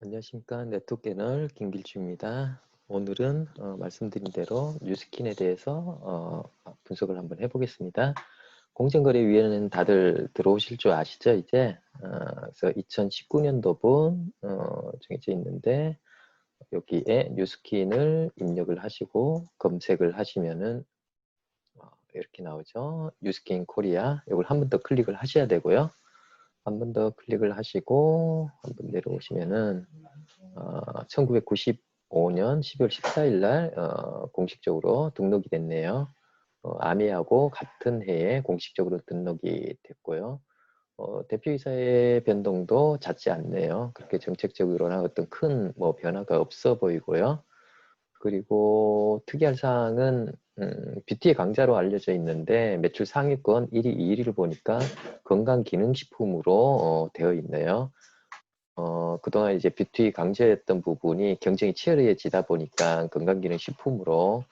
안녕하십니까. 네트워크애널 김길주입니다. 오늘은 말씀드린 대로 뉴스킨에 대해서 분석을 한번 해보겠습니다. 공정거래위원회는 다들 들어오실 줄 아시죠? 이제 그래서 2019년도분 정해져 있는데 여기에 뉴스킨을 입력을 하시고 검색을 하시면은 이렇게 나오죠. 뉴스킨 코리아. 이걸 한 번 더 클릭을 하셔야 되고요. 한 번 더 클릭을 하시고 한 번 내려오시면은 1995년 12월 14일 날 공식적으로 등록이 됐네요. 아미하고 같은 해에 공식적으로 등록이 됐고요. 대표이사의 변동도 잦지 않네요. 그렇게 정책적으로나 어떤 큰 뭐 변화가 없어 보이고요. 그리고 특이한 사항은 뷰티 강자로 알려져 있는데 매출 상위권 1위, 2위를 보니까 건강기능식품으로 되어 있네요. 그동안 이제 뷰티 강조했던 부분이 경쟁이 치열해지다 보니까 건강기능식품으로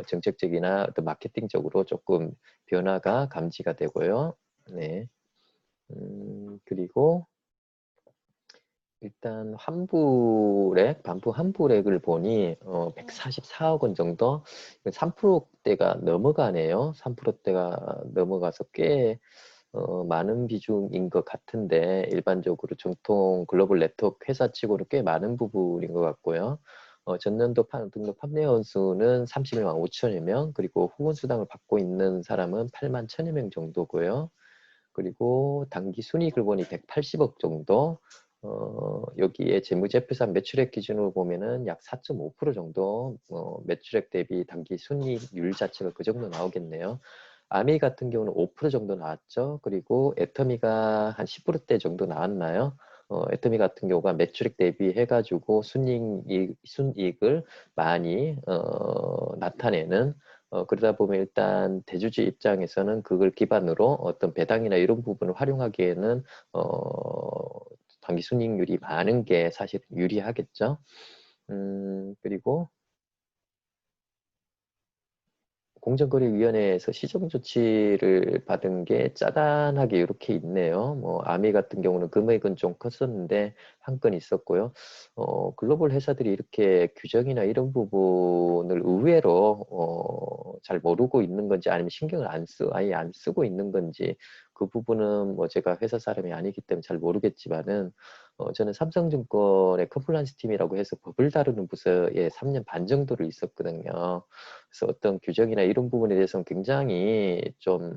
정책적이나 어떤 마케팅적으로 조금 변화가 감지가 되고요. 네. 그리고 일단 환불액, 반품 환불액을 보니 144억 원 정도, 3%대가 넘어가네요. 3%대가 넘어가서 꽤 많은 비중인 것 같은데 일반적으로 정통 글로벌 네트워크 회사치고는 꽤 많은 부분인 것 같고요. 전년도 등록 판매원 수는 31만 5천여 명, 그리고 후원수당을 받고 있는 사람은 8만 1천여 명 정도고요. 그리고 당기 순이익을 보니 180억 정도, 여기에 재무제표상 매출액 기준으로 보면은 약 4.5% 정도 매출액 대비 당기 순이익률 자체가 그 정도 나오겠네요. 아미 같은 경우는 5% 정도 나왔죠. 그리고 애터미가 한 10%대 정도 나왔나요? 애터미 같은 경우가 매출액 대비해가지고 순이익을 많이 나타내는, 그러다 보면 일단 대주주 입장에서는 그걸 기반으로 어떤 배당이나 이런 부분을 활용하기에는 당기 순이익률이 많은 게 사실 유리하겠죠. 그리고 공정거래위원회에서 시정조치를 받은 게 짜단하게 이렇게 있네요. 뭐 아미 같은 경우는 금액은 좀 컸었는데 한 건 있었고요. 글로벌 회사들이 이렇게 규정이나 이런 부분을 의외로 잘 모르고 있는 건지 아니면 신경을 아예 안 쓰고 있는 건지, 그 부분은 뭐 제가 회사 사람이 아니기 때문에 잘 모르겠지만은 저는 삼성증권의 컴플라이언스 팀이라고 해서 법을 다루는 부서에 3년 반 정도를 있었거든요. 그래서 어떤 규정이나 이런 부분에 대해서는 굉장히 좀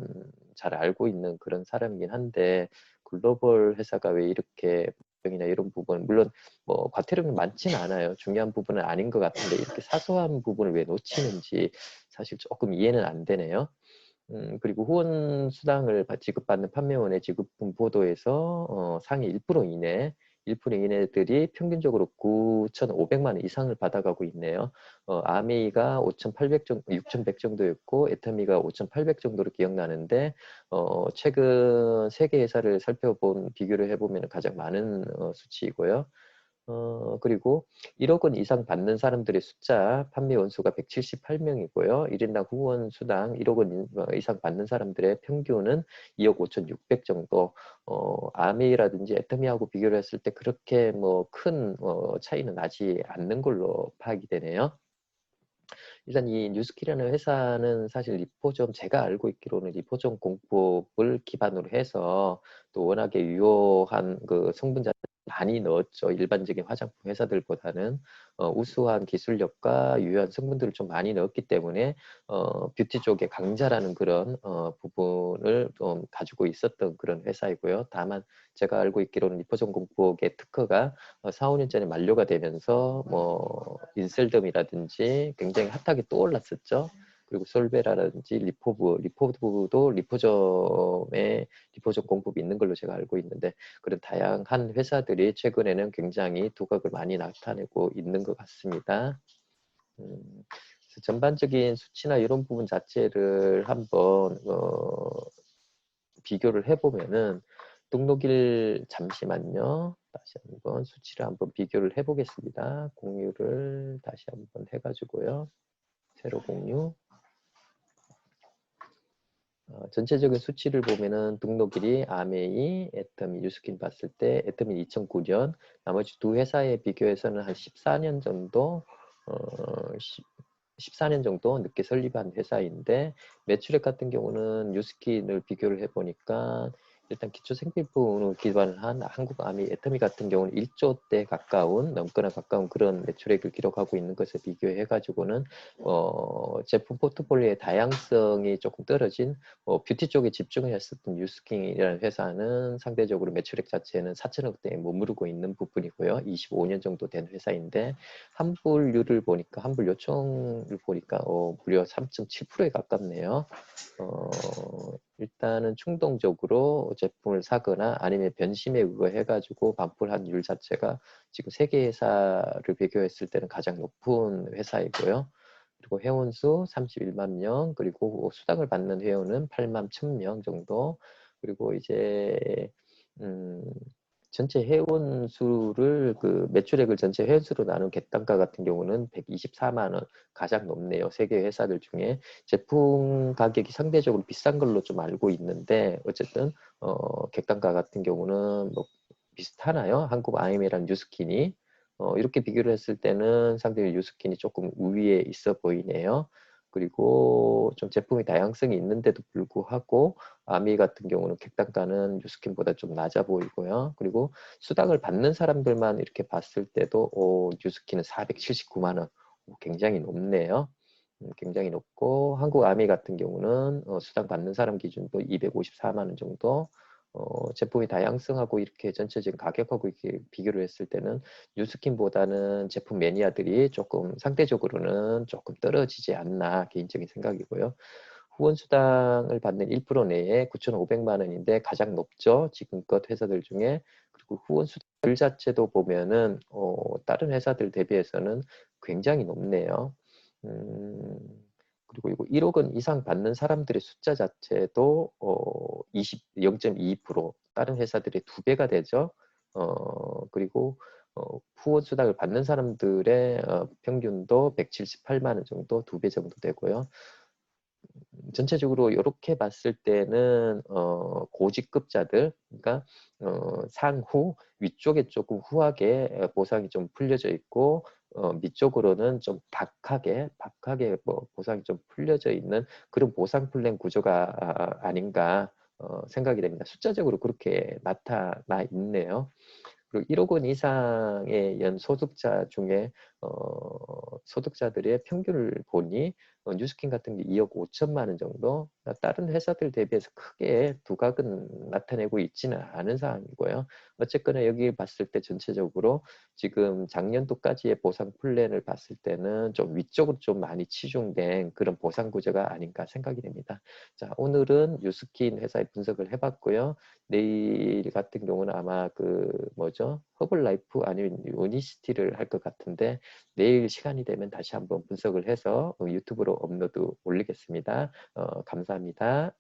잘 알고 있는 그런 사람이긴 한데, 글로벌 회사가 왜 이렇게 규정이나 이런 부분, 물론 뭐 과태료는 많지는 않아요. 중요한 부분은 아닌 것 같은데 이렇게 사소한 부분을 왜 놓치는지 사실 조금 이해는 안 되네요. 그리고 후원 수당을 지급받는 판매원의 지급분 보도에서 상위 1% 이내, 1% 이내들이 평균적으로 9,500만 원 이상을 받아가고 있네요. 아메이가 5,800 정도, 6,100 정도였고 애터미가 5,800 정도로 기억나는데, 최근 세계 회사를 살펴본 비교를 해보면 가장 많은 수치이고요. 그리고 1억 원 이상 받는 사람들의 숫자, 판매 원수가 178명이고요. 1인당 후원 수당 1억 원 이상 받는 사람들의 평균은 2억 5,600 정도. 아메이라든지 애터미하고 비교를 했을 때 그렇게 뭐 큰 차이는 나지 않는 걸로 파악이 되네요. 일단 이 뉴스키라는 회사는 사실 리포점, 제가 알고 있기로는 리포점 공법을 기반으로 해서 또 워낙에 유효한 그 성분자 많이 넣었죠. 일반적인 화장품 회사들보다는 우수한 기술력과 유효한 성분들을 좀 많이 넣었기 때문에 뷰티 쪽에 강자라는 그런 부분을 좀 가지고 있었던 그런 회사이고요. 다만 제가 알고 있기로는 리포점 공법의 특허가 4, 5년 전에 만료가 되면서 뭐 인셀덤이라든지 굉장히 핫하게 떠올랐었죠. 그리고 솔베라든지 리포브도 리포점에 리포점 공법이 있는 걸로 제가 알고 있는데, 그런 다양한 회사들이 최근에는 굉장히 두각을 많이 나타내고 있는 것 같습니다. 그래서 전반적인 수치나 이런 부분 자체를 한번 비교를 해보면은, 등록일, 잠시만요. 다시 한번 수치를 한번 비교를 해보겠습니다. 공유를 다시 한번 해가지고요. 새로 공유. 전체적인 수치를 보면은 등록일이 아메이, 애터미, 뉴스킨 봤을 때 애터미 2009년, 나머지 두 회사에 비교해서는 한 14년 정도, 어, 14년 정도 늦게 설립한 회사인데, 매출액 같은 경우는 뉴스킨을 비교를 해보니까 일단 기초 생필품을 기반을 한 한국아미, 애터미 같은 경우는 1조대 가까운, 넘거나 가까운 그런 매출액을 기록하고 있는 것에 비교해 가지고는 제품 포트폴리오의 다양성이 조금 떨어진 뷰티 쪽에 집중을 했었던 뉴스킨이라는 회사는 상대적으로 매출액 자체는 4천억 대에 머무르고 있는 부분이고요. 25년 정도 된 회사인데, 환불률을 보니까, 환불 요청을 보니까 무려 3.7%에 가깝네요. 일단은 충동적으로 제품을 사거나 아니면 변심에 의거해가지고 반품한 율 자체가 지금 세계 회사를 비교했을 때는 가장 높은 회사이고요. 그리고 회원수 31만 명, 그리고 수당을 받는 회원은 8만 1,000명 정도. 그리고 이제 음, 전체 회원 수를 그 매출액을 전체 회원 수로 나눈 객단가 같은 경우는 124만 원, 가장 높네요. 세계 회사들 중에. 제품 가격이 상대적으로 비싼 걸로 좀 알고 있는데, 어쨌든 객단가 같은 경우는 뭐 비슷하나요? 한국 아이메랑 뉴스킨이. 이렇게 비교를 했을 때는 상대적으로 뉴스킨이 조금 우위에 있어 보이네요. 그리고 좀 제품의 다양성이 있는데도 불구하고 아미 같은 경우는 객단가는 뉴스킨보다 좀 낮아 보이고요. 그리고 수당을 받는 사람들만 이렇게 봤을 때도 뉴스킨은 479만 원, 굉장히 높네요. 굉장히 높고, 한국 아미 같은 경우는 수당 받는 사람 기준도 254만 원 정도. 제품의 다양성하고 이렇게 전체적인 가격하고 이렇게 비교를 했을 때는 뉴스킨보다는 제품 매니아들이 조금 상대적으로는 조금 떨어지지 않나, 개인적인 생각이고요. 후원 수당을 받는 1% 내에 9,500만 원인데 가장 높죠. 지금껏 회사들 중에. 그리고 후원 수당률 자체도 보면은 다른 회사들 대비해서는 굉장히 높네요. 음, 그리고 이거 1억 원 이상 받는 사람들의 숫자 자체도 0.22%, 다른 회사들의 2배가 되죠. 그리고 후원 수당을 받는 사람들의 평균도 178만 원 정도, 2배 정도 되고요. 전체적으로 이렇게 봤을 때는 고직급자들, 그러니까 상후 위쪽에 조금 후하게 보상이 좀 풀려져 있고, 밑쪽으로는 좀 박하게 뭐 보상이 좀 풀려져 있는 그런 보상 플랜 구조가 아닌가 생각이 됩니다. 숫자적으로 그렇게 나타나 있네요. 그리고 1억 원 이상의 연 소득자 중에 소득자들의 평균을 보니 뉴스킨 같은 게 2억 5천만 원 정도, 다른 회사들 대비해서 크게 두각은 나타내고 있지는 않은 상황이고요. 어쨌거나 여기 봤을 때 전체적으로 지금 작년도까지의 보상 플랜을 봤을 때는 좀 위쪽으로 좀 많이 치중된 그런 보상 구조가 아닌가 생각이 됩니다. 자, 오늘은 뉴스킨 회사의 분석을 해봤고요. 내일 같은 경우는 아마 그 뭐죠? 허블라이프 아니면 유니시티를 할 것 같은데, 내일 시간이 되면 다시 한번 분석을 해서 유튜브로 업로드 올리겠습니다. 감사합니다.